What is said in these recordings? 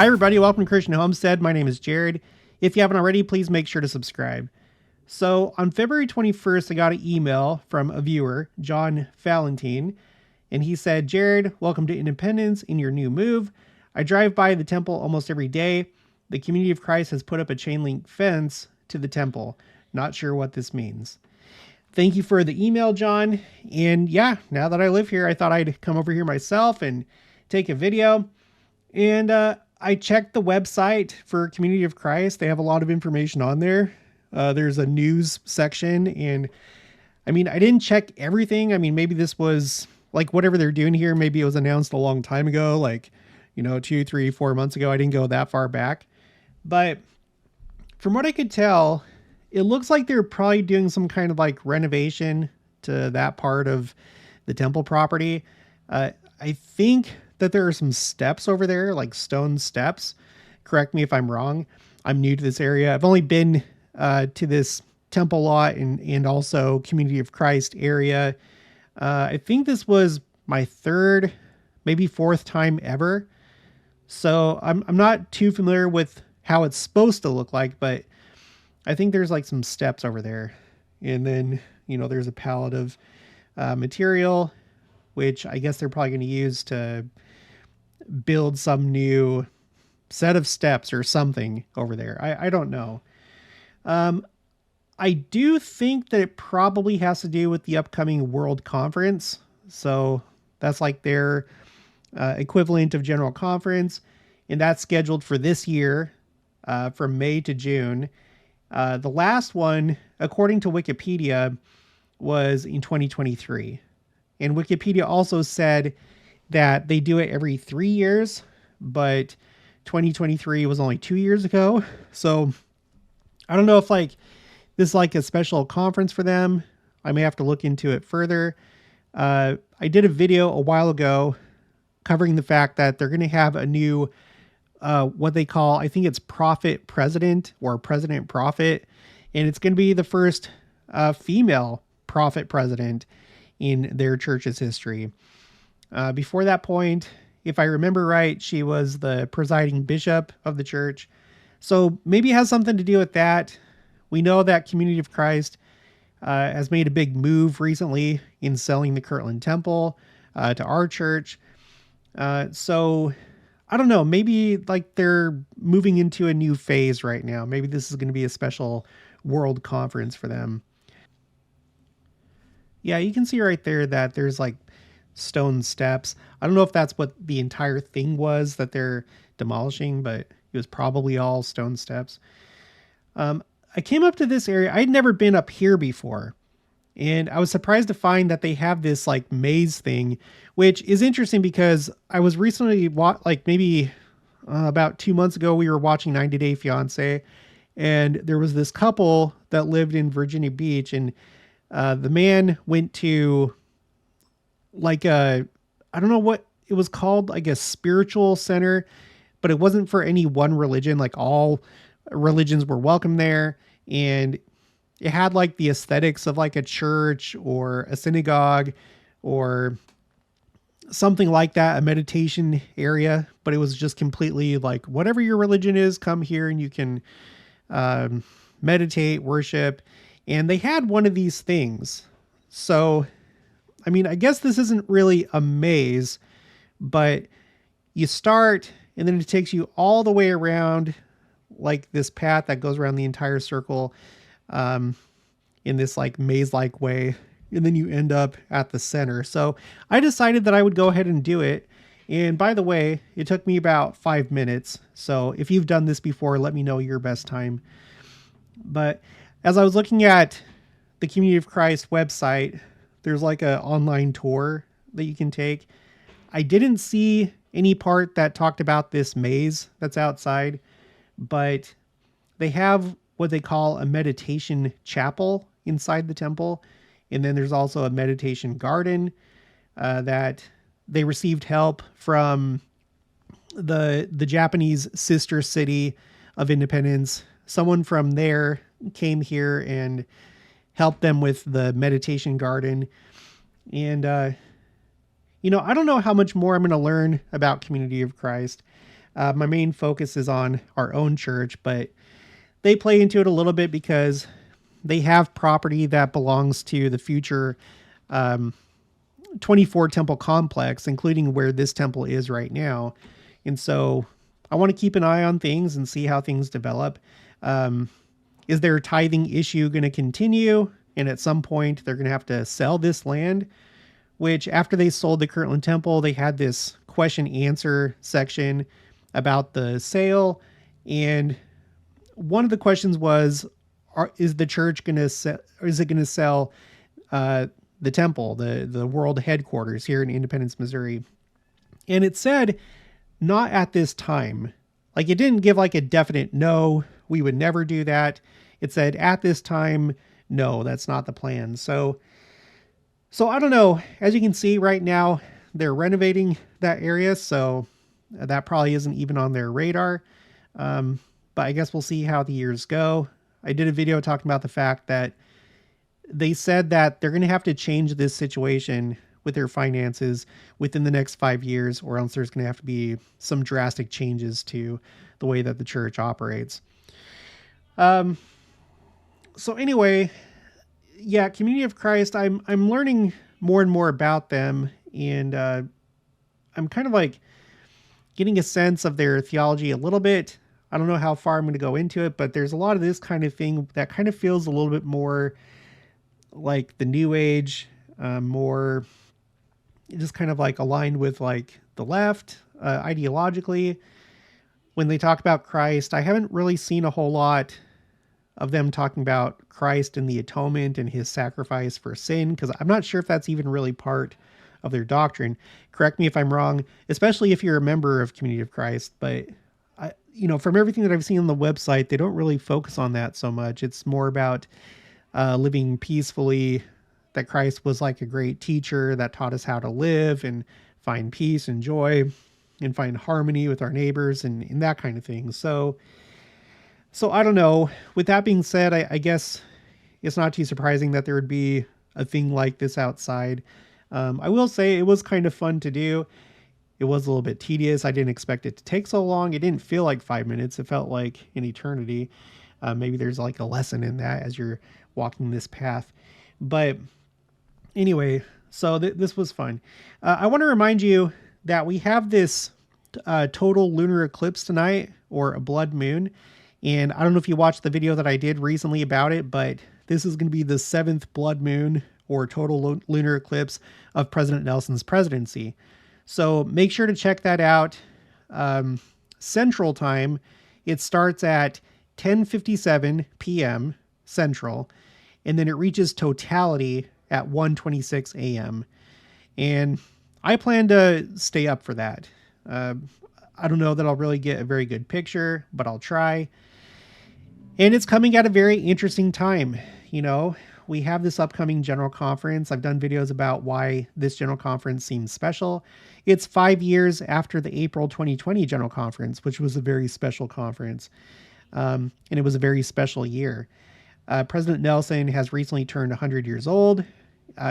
Hi, everybody. Welcome to Christian Homestead. My name is Jared. If you haven't already, please make sure to subscribe. So on February 21st, I got an email from a viewer, John Valentine, and he said, Jared, welcome to Independence in your new move. I drive by the temple almost every day. The Community of Christ has put up a chain link fence to the temple. Not sure what this means. Thank you for the email, John. And yeah, now that I live here, I thought I'd come over here myself and take a video. And I checked the website for Community of Christ. They have a lot of information on there. There's a news section. And I mean, I didn't check everything. I mean, maybe this was like whatever they're doing here. Maybe it was announced a long time ago, like, 2, 3, 4 months ago. I didn't go that far back. But from what I could tell, it looks like they're probably doing some kind of like renovation to that part of the temple property. I think that there are some steps over there, like stone steps. Correct me if I'm wrong. I'm new to this area. I've only been to this temple lot and also Community of Christ area. I think this was my third, maybe fourth time ever. So I'm not too familiar with how it's supposed to look like, but I think there's like some steps over there. And then, there's a pallet of material, which I guess they're probably going to use to build some new set of steps or something over there. I don't know. I do think that it probably has to do with the upcoming World Conference. So that's like their equivalent of General Conference. And that's scheduled for this year, from May to June. The last one, according to Wikipedia, was in 2023. And Wikipedia also said that they do it every 3 years, but 2023 was only 2 years ago. So I don't know if like this is like a special conference for them. I may have to look into it further. I did a video a while ago covering the fact that they're going to have a new, what they call, I think it's prophet president or president prophet. And it's going to be the first female prophet president in their church's history. Before that point, if I remember right, she was the presiding bishop of the church. So maybe it has something to do with that. We know that Community of Christ has made a big move recently in selling the Kirtland Temple to our church. So I don't know, maybe like they're moving into a new phase right now. Maybe this is going to be a special world conference for them. Yeah, you can see right there that there's like stone steps. I don't know if that's what the entire thing was that they're demolishing, but it was probably all stone steps. I came up to this area. I'd never been up here before. And I was surprised to find that they have this like maze thing, which is interesting because I was recently maybe about 2 months ago, we were watching 90 Day Fiance, and there was this couple that lived in Virginia Beach, and the man went to like I don't know what it was called, like a spiritual center, but it wasn't for any one religion. Like all religions were welcome there. And it had like the aesthetics of like a church or a synagogue or something like that, a meditation area, but it was just completely like whatever your religion is, come here and you can meditate, worship. And they had one of these things. So I mean, I guess this isn't really a maze, but you start and then it takes you all the way around like this path that goes around the entire circle in this like maze-like way. And then you end up at the center. So I decided that I would go ahead and do it. And by the way, it took me about 5 minutes. So if you've done this before, let me know your best time. But as I was looking at the Community of Christ website, there's like an online tour that you can take. I didn't see any part that talked about this maze that's outside, but they have what they call a meditation chapel inside the temple. And then there's also a meditation garden that they received help from the Japanese sister city of Independence. Someone from there came here and helped them with the meditation garden. And, I don't know how much more I'm going to learn about Community of Christ. My main focus is on our own church, but they play into it a little bit because they have property that belongs to the future 24 temple complex, including where this temple is right now. And so I want to keep an eye on things and see how things develop. Is their tithing issue going to continue? And at some point, they're going to have to sell this land, which after they sold the Kirtland Temple, they had this question answer section about the sale. And one of the questions was, is the church going to sell, or is it going to sell the temple, the world headquarters here in Independence, Missouri? And it said, not at this time. Like, it didn't give like a definite no, we would never do that. It said at this time, no, that's not the plan. So I don't know. As you can see right now, they're renovating that area. So that probably isn't even on their radar. But I guess we'll see how the years go. I did a video talking about the fact that they said that they're going to have to change this situation with their finances within the next 5 years, or else there's going to have to be some drastic changes to the way that the church operates. So anyway, yeah, Community of Christ, I'm learning more and more about them, and I'm kind of like getting a sense of their theology a little bit. I don't know how far I'm going to go into it, but there's a lot of this kind of thing that kind of feels a little bit more like the New Age, more just kind of like aligned with like the left ideologically. When they talk about Christ, I haven't really seen a whole lot of them talking about Christ and the atonement and his sacrifice for sin, because I'm not sure if that's even really part of their doctrine. Correct me if I'm wrong, especially if you're a member of Community of Christ, but from everything that I've seen on the website, they don't really focus on that so much. It's more about living peacefully, that Christ was like a great teacher that taught us how to live and find peace and joy and find harmony with our neighbors and that kind of thing. So I don't know. With that being said, I guess it's not too surprising that there would be a thing like this outside. I will say it was kind of fun to do. It was a little bit tedious. I didn't expect it to take so long. It didn't feel like 5 minutes. It felt like an eternity. Maybe there's like a lesson in that as you're walking this path. But anyway, so this was fun. I want to remind you that we have this total lunar eclipse tonight, or a blood moon. And I don't know if you watched the video that I did recently about it, but this is going to be the 7th blood moon or total lunar eclipse of President Nelson's presidency. So make sure to check that out. Central time, it starts at 10:57 p.m. Central, and then it reaches totality at 1:26 a.m. And I plan to stay up for that. I don't know that I'll really get a very good picture, but I'll try. And it's coming at a very interesting time. We have this upcoming general conference. I've done videos about why this general conference seems special. It's 5 years after the April 2020 general conference, which was a very special conference. And it was a very special year. President Nelson has recently turned 100 years old.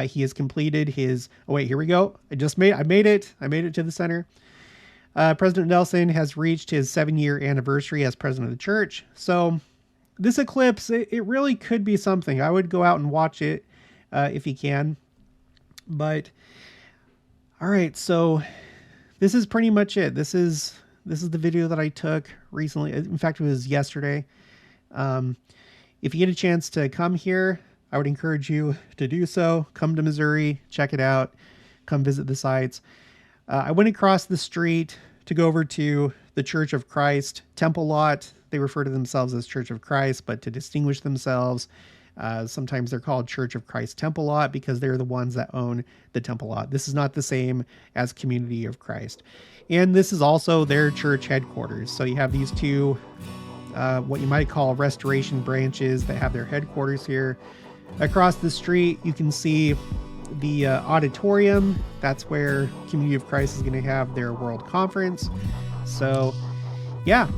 He has completed his, here we go. I made it to the center. President Nelson has reached his 7-year anniversary as president of the church. So this eclipse, it really could be something. I would go out and watch it if you can. But all right, so this is pretty much it. This is the video that I took recently. In fact, it was yesterday. If you get a chance to come here, I would encourage you to do so. Come to Missouri, check it out, come visit the sites. I went across the street to go over to the Church of Christ Temple Lot. They refer to themselves as Church of Christ, but to distinguish themselves, sometimes they're called Church of Christ Temple Lot because they're the ones that own the Temple Lot. This is not the same as Community of Christ. And this is also their church headquarters. So you have these two, what you might call restoration branches that have their headquarters here. Across the street, you can see the auditorium. That's where Community of Christ is going to have their World Conference. So, yeah.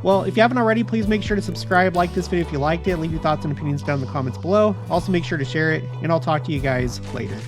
Well, if you haven't already, please make sure to subscribe, like this video if you liked it, leave your thoughts and opinions down in the comments below. Also, make sure to share it, and I'll talk to you guys later.